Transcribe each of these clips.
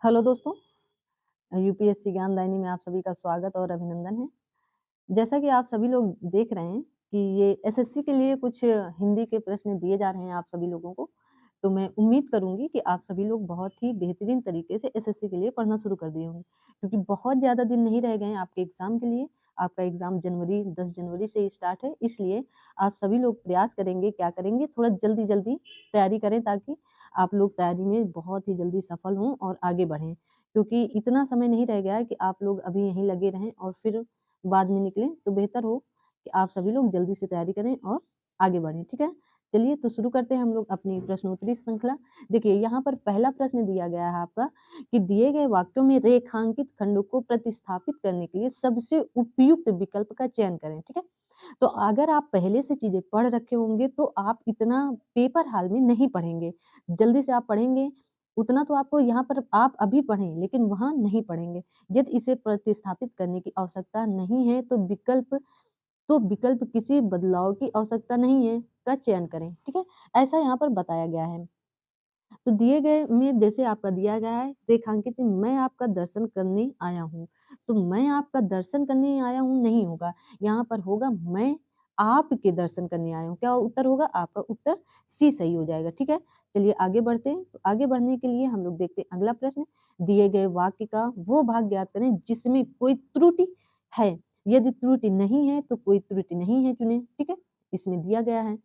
Hello दोस्तों, UPSC ज्ञानदायिनी में आप सभी का स्वागत और अभिनंदन है। जैसा कि आप सभी लोग देख रहे हैं कि ये एसएससी के लिए कुछ हिंदी के प्रश्न दिए जा रहे हैं आप सभी लोगों को, तो मैं उम्मीद करूँगी कि आप सभी लोग बहुत ही बेहतरीन तरीके से एसएससी के लिए पढ़ना शुरू कर दिए होंगे, क्योंकि बहुत ज़्यादा दिन नहीं रह गए हैं आपके एग्ज़ाम के लिए। आपका एग्ज़ाम 10 जनवरी से ही स्टार्ट है, इसलिए आप सभी लोग प्रयास करेंगे, क्या करेंगे, थोड़ा जल्दी-जल्दी तैयारी करें ताकि आप लोग तैयारी में बहुत ही जल्दी सफल हों और आगे बढ़ें। क्योंकि इतना समय नहीं रह गया है कि आप लोग अभी यहीं लगे रहें और फिर बाद में निकलें, तो बेहतर हो कि आप सभी लोग जल्दी से तैयारी करें और आगे बढ़ें, ठीक है? चलिए तो शुरू करते हैं हम लोग अपनी प्रश्नोत्तरी श्रृंखला। देखिए यहाँ पर पहला प्रश्न दिया गया है आपका कि दिए गए वाक्यों में रेखांकित खंडों को प्रतिस्थापित करने के लिए सबसे उपयुक्त विकल्प का चयन करें, ठीक है? तो अगर आप पहले से चीज़ें पढ़ रखे होंगे तो आप इतना पेपर हाल में नहीं पढ़ेंगे। जल्दी से आप पढ़ेंगे, उतना तो आपको यहाँ पर आप अभी पढ़ें, लेकिन वहाँ नहीं पढ़ेंगे। यदि इसे प्रतिस्थापित करने की आवश्यकता नहीं है तो विकल्प किसी बदलाव की आवश्यकता नहीं है का चयन करें, ठीक है? ऐसा यहाँ पर बताया गया है। तो दिए गए में जैसे आपका दिया गया है रेखांकित मैं आपका दर्शन करने आया हूँ। तो मैं आपका दर्शन करने आया हूँ नहीं होगा, यहाँ पर होगा मैं आपके दर्शन करने आया हूँ। क्या उत्तर होगा? आपका उत्तर सी सही हो जाएगा, ठीक है? चलिए आगे बढ़ते हैं। तो आगे बढ़ने के लिए हम लोग देखते हैं अगला प्रश्न। दिए गए वाक्य का वो भाग ज्ञात करें जिसमें कोई त्रुटि है। यदि त्रुटि नहीं है तो कोई त्रुटि नहीं है चुनें, ठीक है? इसमें दिया गया है।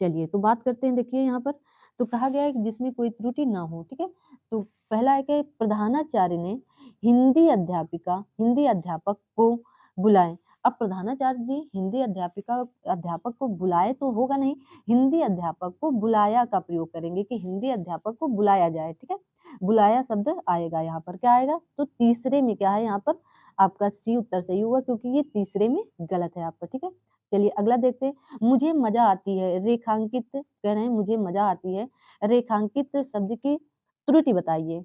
चलिए तो बात करते हैं देखिए यहाँ पर, तो कहा गया है कि जिसमें कोई त्रुटि ना हो, ठीक है? तो पहला है कि प्रधानाचार्य ने हिंदी अध्यापक को बुलाएँ। अब प्रधानाचार्य जी अध्यापक को बुलाए तो होगा नहीं, हिंदी अध्यापक को बुलाया का प्रयोग करेंगे कि हिंदी अध्यापक को बुलाया जाए, ठीक है? बुलाया शब्द आएगा यहाँ पर, क्या आएगा? तो तीसरे में क्या है यहाँ पर आपका सी उत्तर सही होगा क्योंकि ये तीसरे में गलत है आपका, ठीक है? चलिए अगला देखते हैं। मुझे मज़ा आती है, रेखांकित कह रहे हैं मुझे मज़ा आती है, रेखांकित शब्द की त्रुटि बताइए।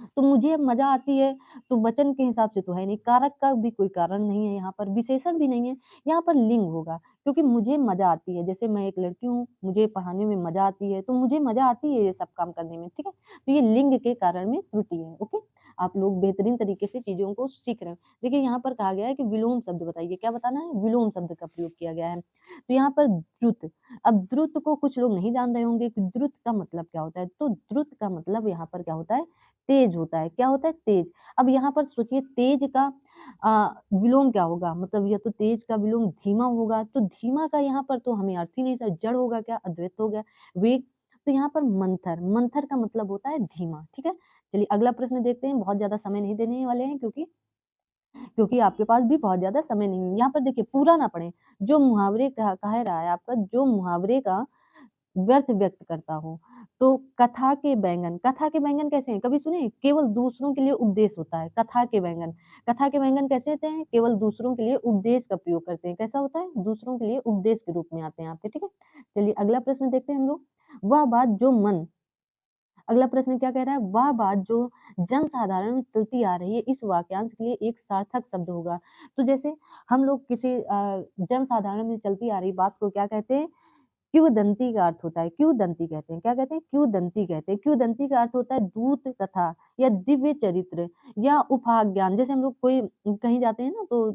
तो मुझे मज़ा आती है, तो वचन के हिसाब से तो है नहीं, कारक का भी कोई कारण नहीं है यहाँ पर, विशेषण भी नहीं है, यहाँ पर लिंग होगा क्योंकि मुझे मज़ा आती है, जैसे मैं एक लड़की हूँ, मुझे पढ़ाने में मज़ा आती है, तो मुझे मज़ा आती है ये सब काम करने में, ठीक है? तो ये लिंग के कारण में त्रुटि है, ओके? आप लोग बेहतरीन तरीके से चीज़ों को सीख रहे हैं। देखिए यहाँ पर कहा गया है कि विलोम शब्द बताइए, क्या बताना है? विलोम शब्द का प्रयोग किया गया है। तो यहाँ पर द्रुत, अब द्रुत को कुछ लोग नहीं जान रहे होंगे कि द्रुत का मतलब क्या होता है, तो द्रुत का मतलब यहाँ पर क्या होता है? तेज होता है। क्या होता है? तेज। अब यहाँ पर सोचिए तेज का विलोम क्या होगा? मतलब या तो तेज का विलोम धीमा होगा, तो धीमा का यहाँ पर तो हमें अर्थ ही नहीं समझ जड़ होगा क्या? अद्वैत हो गया। वेग, तो यहाँ पर मंथर, मंथर का मतलब होता है धीमा, ठीक है? चलिए अगला प्रश्न देखते हैं, बहुत ज़्यादा समय नहीं देने वाले हैं क्योंकि आपके पास भी बहुत ज़्यादा समय नहीं है। यहाँ पर देखिए पूरा ना पढ़ें, जो मुहावरे कह रहा है आपका जो मुहावरे का व्यर्थ व्यक्त करता हो। तो कथा के बैंगन कैसे हैं? कभी सुने? केवल दूसरों के लिए उपदेश होता है, कथा के बैंगन कैसे होते हैं? केवल दूसरों के लिए उपदेश का प्रयोग करते हैं। कैसा होता है? दूसरों के लिए उपदेश के रूप में आते हैं आपके, ठीक है? चलिए अगला प्रश्न देखते हैं हम लोग। वह बात जो मन अगला प्रश्न क्या कह रहा है? वह बात जो जनसाधारण में चलती आ रही है, इस वाक्यांश के लिए एक सार्थक शब्द होगा। तो जैसे हम लोग किसी जनसाधारण में चलती आ रही बात को क्या कहते हैं? किंवदंती का अर्थ होता है, किंवदंती कहते हैं। क्या कहते हैं? किंवदंती कहते हैं। किंवदंती का अर्थ होता है दूत कथा या दिव्य चरित्र या उपाख्यान। जैसे हम लोग कोई कहीं जाते हैं ना तो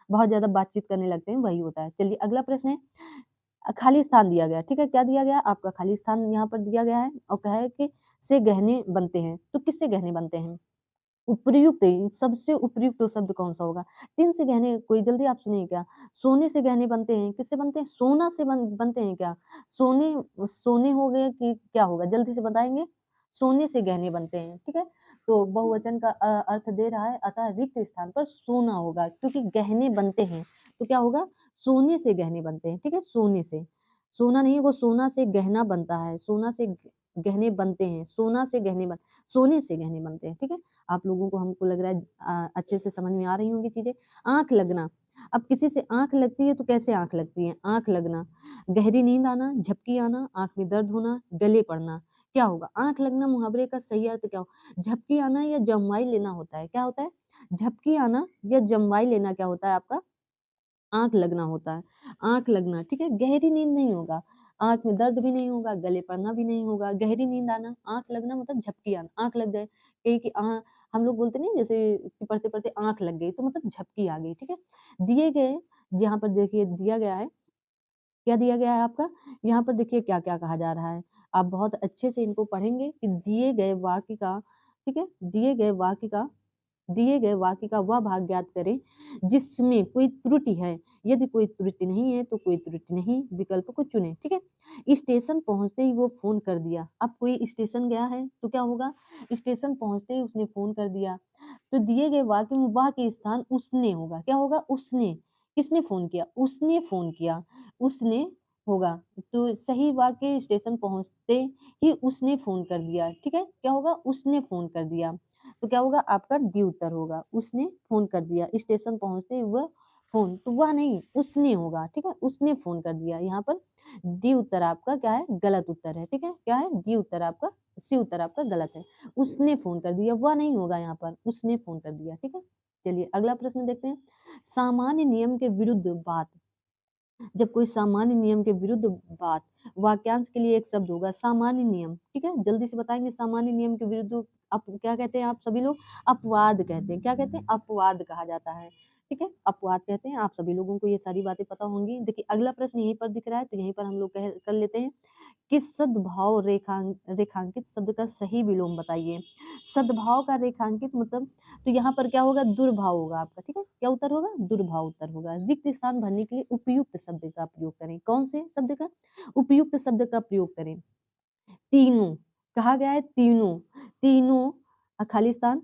बहुत ज़्यादा बातचीत करने लगते हैं, वही होता है। चलिए अगला प्रश्न है खाली स्थान दिया गया है, ठीक है? क्या दिया गया है? आपका खाली स्थान यहाँ पर दिया गया है और कहा है कि से गहने बनते हैं। तो किससे गहने बनते हैं? उपयुक्त सबसे उपयुक्त शब्द कौन-सा होगा? टिन से गहने कोई जल्दी आप सुनिए क्या? सोने से गहने बनते हैं, किससे बनते हैं? सोना से बनते हैं क्या? सोने सोने हो गए कि क्या होगा? जल्दी से बताएँगे? सोने से गहने बनते हैं, ठीक है? तो बहुवचन का अर्थ दे रहा है अतः रिक्त स्थान पर सोना होगा क्योंकि गहने बनते हैं, तो क्या होगा? सोने से गहने बनते हैं, ठीक है? सोने से। सोना नहीं वो सोना से गहना बनता है, सोना से गहने बनते हैं, सोने से गहने बनते हैं, ठीक है? आप लोगों को हमको लग रहा है अच्छे से समझ में आ रही होंगी चीज़ें। आँख लगना, अब किसी से आँख लगती है तो कैसे आँख लगती है? आँख लगना, गहरी नींद आना, झपकी आना, आँख में दर्द होना, गले पड़ना, क्या होगा? आँख लगना मुहावरे का सही अर्थ क्या हो झपकी आना या जम्वाई लेना होता है, क्या होता है? झपकी आना या जम्वाई लेना क्या होता है आपका? आँख लगना होता है, आँख लगना, ठीक है? गहरी नींद नहीं होगा। आँख में दर्द भी नहीं होगा, गले पड़ना भी नहीं होगा, गहरी नींद आना, आँख लगना मतलब झपकी आना, आँख लग जाए, कहीं कि हम लोग बोलते नहीं जैसे कि पढ़ते-पढ़ते आँख लग गई, तो मतलब झपकी आ गई, ठीक है? दिए गए यहाँ पर देखिए दिया गया है, क्या दिया गया है आपका? यहाँ पर देखिए क्या-क्या कहा जा रहा है। आप बहुत अच्छे से इनको पढ़ेंगे कि दिए गए वाक्य का, ठीक है? दिए गए वाक्य का वह भाग ज्ञात करें जिसमें कोई त्रुटि है। यदि कोई त्रुटि नहीं है तो कोई त्रुटि नहीं विकल्प को चुनें, ठीक है? स्टेशन पहुँचते ही वो फ़ोन कर दिया। अब कोई स्टेशन गया है तो क्या होगा? स्टेशन पहुँचते ही उसने फ़ोन कर दिया। तो दिए गए वाक्य में वह के स्थान उसने होगा। क्या होगा? उसने। किसने फ़ोन किया? उसने फ़ोन किया। उसने होगा। तो सही वाक्य स्टेशन पहुँचते ही उसने फ़ोन कर दिया, ठीक है? क्या होगा? उसने फ़ोन कर दिया। तो क्या होगा? आपका डी उत्तर होगा। उसने फ़ोन कर दिया। स्टेशन पहुँचते ही वह फ़ोन, तो वह नहीं, उसने होगा, ठीक है? उसने फ़ोन कर दिया। यहाँ पर डी उत्तर आपका क्या है? गलत उत्तर है, ठीक है? क्या है? डी उत्तर आपका सी उत्तर आपका गलत है। उसने फ़ोन कर दिया, वह नहीं होगा यहाँ पर, उसने फ़ोन कर दिया, ठीक है? चलिए अगला प्रश्न देखते हैं। सामान्य नियम के विरुद्ध बात, जब कोई सामान्य नियम के विरुद्ध बात, वाक्यांश के लिए एक शब्द होगा सामान्य नियम, ठीक है? जल्दी से बताएँगे सामान्य नियम के विरुद्ध आप क्या कहते हैं आप सभी लोग? अपवाद कहते हैं। क्या कहते हैं? अपवाद कहा जाता है, ठीक है? अपवाद कहते हैं। आप सभी लोगों को ये सारी बातें पता होंगी। देखिए अगला प्रश्न यहीं पर दिख रहा है, तो यहीं पर हम लोग कह कर लेते हैं कि सद्भाव रेखांकित शब्द का सही विलोम बताइए। सद्भाव का रेखांकित मतलब, तो यहाँ पर क्या होगा? दुर्भाव होगा आपका, ठीक है? क्या उत्तर होगा? दुर्भाव उत्तर होगा। रिक्त स्थान भरने के लिए उपयुक्त शब्द का प्रयोग करें। कौन से शब्द का? उपयुक्त शब्द का प्रयोग करें। तीनों, कहा गया है तीनों, तीनों खाली स्थान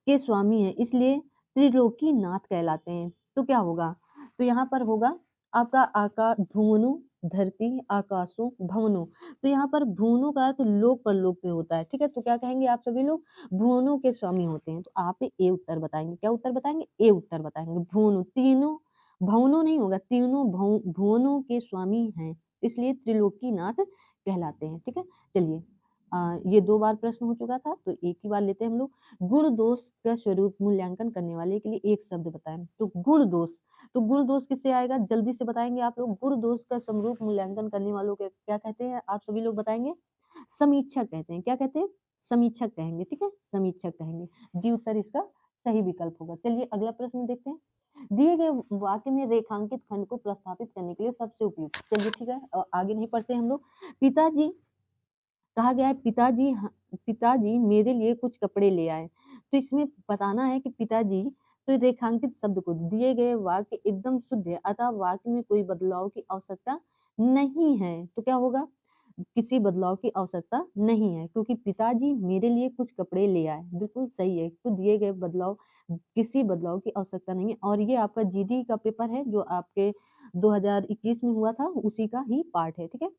के स्वामी हैं, इसलिए त्रिलोकीनाथ कहलाते हैं। तो क्या होगा? तो यहाँ पर होगा आपका भुवनो, धरती, आकाशों, भवनों। तो यहाँ पर भुवनों का अर्थ लोक परलोक से होता है, ठीक है? तो क्या कहेंगे आप सभी लोग? भुवनों के स्वामी होते हैं। तो आप ए उत्तर बताएँगे। क्या उत्तर बताएँगे? ए उत्तर बताएँगे। भुवनों, तीनों, भवनों नहीं होगा, तीनों भुवनों के स्वामी हैं, इसलिए त्रिलोकीनाथ कहलाते हैं, ठीक है? चलिए ये 2 बार प्रश्न हो चुका था, तो एक ही बार लेते हैं हम लोग। गुण दोष का स्वरूप मूल्यांकन करने वाले के लिए एक शब्द बताएँ। तो गुण दोष, तो गुण दोष किससे आएगा? जल्दी से बताएँगे आप लोग। गुण दोष का समरूप मूल्यांकन करने वालों को क्या कहते हैं? आप सभी लोग बताएँगे? समीक्षक कहते हैं। क्या कहते हैं? समीक्षक कहेंगे, ठीक है? समीक्षक कहेंगे। डी उत्तर इसका सही विकल्प होगा। चलिए अगला प्रश्न देखते हैं। दिए गए वाक्य में रेखांकित खंड को प्रस्थापित करने के लिए सबसे उपयुक्त, चलिए ठीक है आगे नहीं पढ़ते हम लोग। पिताजी, कहा गया है पिताजी मेरे लिए कुछ कपड़े ले आए। तो इसमें बताना है कि पिताजी, तो रेखांकित शब्द को दिए गए वाक्य एकदम शुद्ध है, अतः वाक्य में कोई बदलाव की आवश्यकता नहीं है। तो क्या होगा? किसी बदलाव की आवश्यकता नहीं है, क्योंकि पिताजी मेरे लिए कुछ कपड़े ले आए, बिल्कुल सही है। तो दिए गए बदलाव, किसी बदलाव की आवश्यकता नहीं है, और ये आपका जीडी का पेपर है जो आपके 2021 में हुआ था, उसी का ही पार्ट है, ठीक है?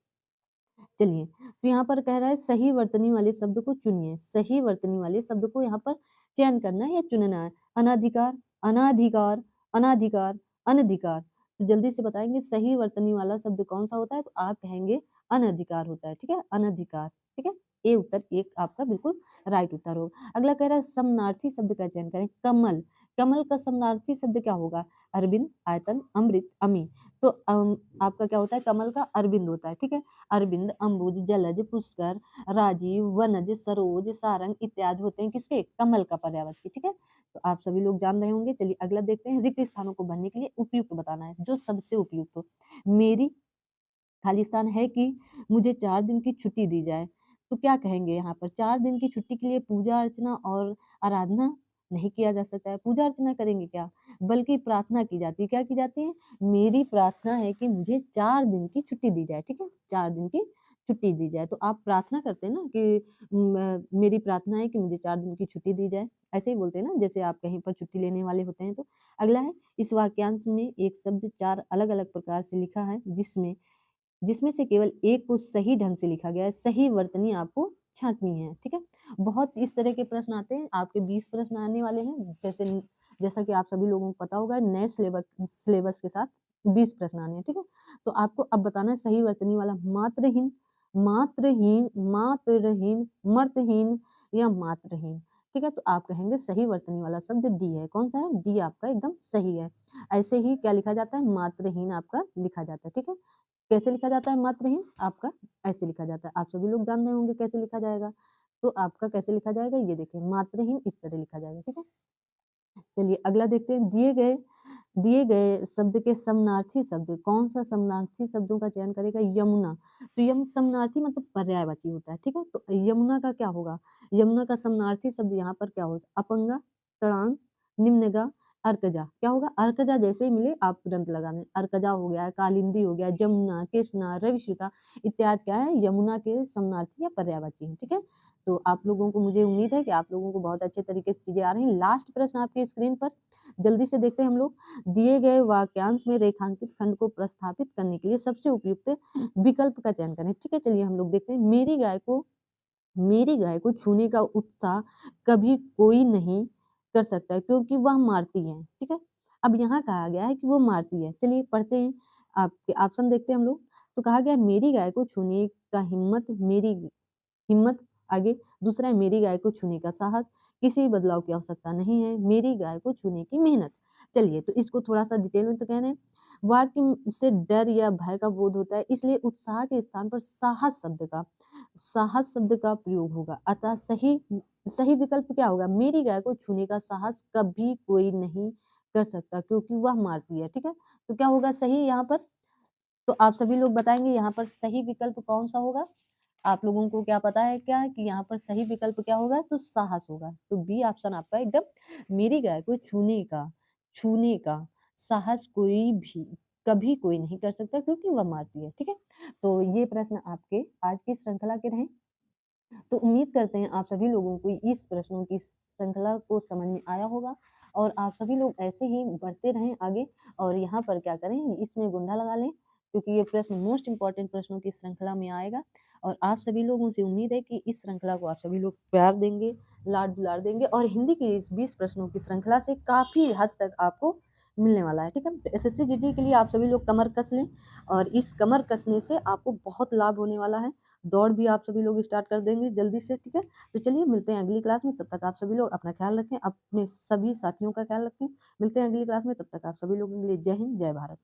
चलिए, तो यहाँ पर कह रहा है सही वर्तनी वाले शब्द को चुनिए। सही वर्तनी वाले शब्द को यहाँ पर चयन करना है या चुनना है। अनाधिकार, अनाधिकार, अनाधिकार, अनधिकार। तो जल्दी से बताएँगे सही वर्तनी वाला शब्द कौन-सा होता है? तो आप कहेंगे अनधिकार होता है, ठीक है? अनधिकार, ठीक है? ए उत्तर एक आपका बिल्कुल राइट उत्तर होगा। अगला कह रहा है समानार्थी शब्द का चयन करें। कमल, कमल का समानार्थी शब्द क्या होगा? अरविंद, आयतन, अमृत, अमी। तो आपका क्या होता है? कमल का अरविंद होता है, ठीक है? अरविंद, अम्बुज, जलज, पुष्कर, राजीव, वनज, सरोज, सारंग इत्यादि होते हैं किसके? कमल का पर्यायवाची, ठीक है? तो आप सभी लोग जान रहे होंगे। चलिए अगला देखते हैं। रिक्त स्थानों को भरने के लिए उपयुक्त बताना है, जो सबसे उपयुक्त हो। मेरी खाली स्थान है कि मुझे 4 दिन की छुट्टी दी जाए। तो क्या कहेंगे यहाँ पर? 4 दिन की छुट्टी के लिए पूजा अर्चना और आराधना नहीं किया जा सकता है। पूजा अर्चना करेंगे क्या? बल्कि प्रार्थना की जाती है। क्या की जाती है? मेरी प्रार्थना है कि मुझे 4 दिन की छुट्टी दी जाए, ठीक है? 4 दिन की छुट्टी दी जाए। तो आप प्रार्थना करते हैं ना कि मेरी प्रार्थना है कि मुझे 4 दिन की छुट्टी दी जाए। ऐसे ही बोलते हैं ना, जैसे आप कहीं पर छुट्टी लेने वाले होते हैं तो। अगला है, इस वाक्यांश में एक शब्द 4 अलग-अलग प्रकार से लिखा है, जिसमें से केवल एक को सही ढंग से लिखा गया है। सही वर्तनी आपको छाँटनी है, ठीक है? बहुत इस तरह के प्रश्न आते हैं, आपके 20 प्रश्न आने वाले हैं। जैसा कि आप सभी लोगों को पता होगा, नए सिलेबस के साथ 20 प्रश्न आने हैं, ठीक है? तो आपको अब बताना है सही वर्तनी वाला मात्रहीन, मात्रहीन, मात्रहीन, मर्तहीन या मात्रहीन, ठीक है? तो आप कहेंगे सही वर्तनी वाला शब्द डी है। कौन-सा है? डी आपका एकदम सही है। ऐसे ही क्या लिखा जाता है? मात्रहीन आपका लिखा जाता है, ठीक है? कैसे लिखा जाता है मात्रहीन? आपका ऐसे लिखा जाता है। आप सभी लोग जान रहे होंगे कैसे लिखा जाएगा। तो आपका कैसे लिखा जाएगा ये देखिए, मात्रहीन इस तरह लिखा जाएगा, ठीक है? चलिए अगला देखते हैं, दिए गए शब्द के समानार्थी शब्द, कौन सा समानार्थी शब्दों का चयन करेगा? यमुना। तो यम समानार्थी मतलब पर्यायवाची होता है, ठीक है? तो यमुना का क्या होगा? यमुना का समानार्थी शब्द यहाँ पर क्या होगा? अपंगा, तड़ांग, निम्नगा, अर्कजा। क्या होगा? अर्कजा जैसे ही मिले आप तुरंत लगा लें। अर्कजा हो गया, कालिंदी हो गया, जमुना, कृष्णा, रविश्रुता इत्यादि क्या है? यमुना के समानार्थी या पर्यायवाची है, ठीक है? तो आप लोगों को, मुझे उम्मीद है कि आप लोगों को बहुत अच्छे तरीके से चीजें आ रही हैं। लास्ट प्रश्न आपकी स्क्रीन पर, जल्दी से देखते हैं हम लोग। दिए गए वाक्यांश में रेखांकित खंड को प्रस्थापित करने के लिए सबसे उपयुक्त विकल्प का चयन करें, ठीक है? चलिए हम लोग देखते हैं। मेरी गाय को छूने का उत्साह कभी कोई नहीं कर सकता क्योंकि वह मारती है, ठीक है? अब यहाँ कहा गया है कि वो मारती है। चलिए पढ़ते हैं, आपके ऑप्शन देखते हैं हम लोग। तो कहा गया मेरी गाय को छूने का हिम्मत आगे, दूसरा है मेरी गाय को छूने का साहस, किसी बदलाव की आवश्यकता नहीं है, मेरी गाय को छूने की मेहनत। चलिए तो इसको थोड़ा सा डिटेल में तो कह रहे हैं। वाक्य से डर या भय का बोध होता है, इसलिए उत्साह के स्थान पर साहस शब्द का प्रयोग होगा। अतः सही सही विकल्प क्या होगा? मेरी गाय को छूने का साहस कभी कोई नहीं कर सकता क्योंकि वह मारती है, ठीक है? तो क्या होगा सही यहाँ पर? तो आप सभी लोग बताएंगे यहाँ पर सही विकल्प कौन सा होगा? आप लोगों को क्या पता है क्या कि यहाँ पर सही विकल्प क्या होगा? तो साहस होगा। तो बी ऑप्शन आपका एकदम, मेरी गाय को छूने का साहस कोई भी कभी कोई नहीं कर सकता क्योंकि वह मारती है, ठीक है? तो ये प्रश्न आपके आज की श्रृंखला के रहे। तो उम्मीद करते हैं आप सभी लोगों को इस प्रश्नों की श्रृंखला को समझ में आया होगा और आप सभी लोग ऐसे ही बढ़ते रहें आगे। और यहाँ पर क्या करें, इसमें गुंडा लगा लें क्योंकि ये प्रश्न मोस्ट इंपॉर्टेंट प्रश्नों की श्रृंखला में आएगा। और आप सभी लोगों से उम्मीद है कि इस श्रृंखला को आप सभी लोग प्यार देंगे, लाड दुलार देंगे और हिंदी की इस 20 प्रश्नों की श्रृंखला से काफ़ी हद तक आपको मिलने वाला है, ठीक है? तो एसएससी जीडी के लिए आप सभी लोग कमर कस लें और इस कमर कसने से आपको बहुत लाभ होने वाला है। दौड़ भी आप सभी लोग स्टार्ट कर देंगे जल्दी से, ठीक है? तो चलिए मिलते हैं अगली क्लास में, तब तक आप सभी लोग अपना ख्याल रखें, अपने सभी साथियों का ख्याल रखें। मिलते हैं अगली क्लास में, तब तक आप सभी लोगों के लिए जय हिंद, जय भारत।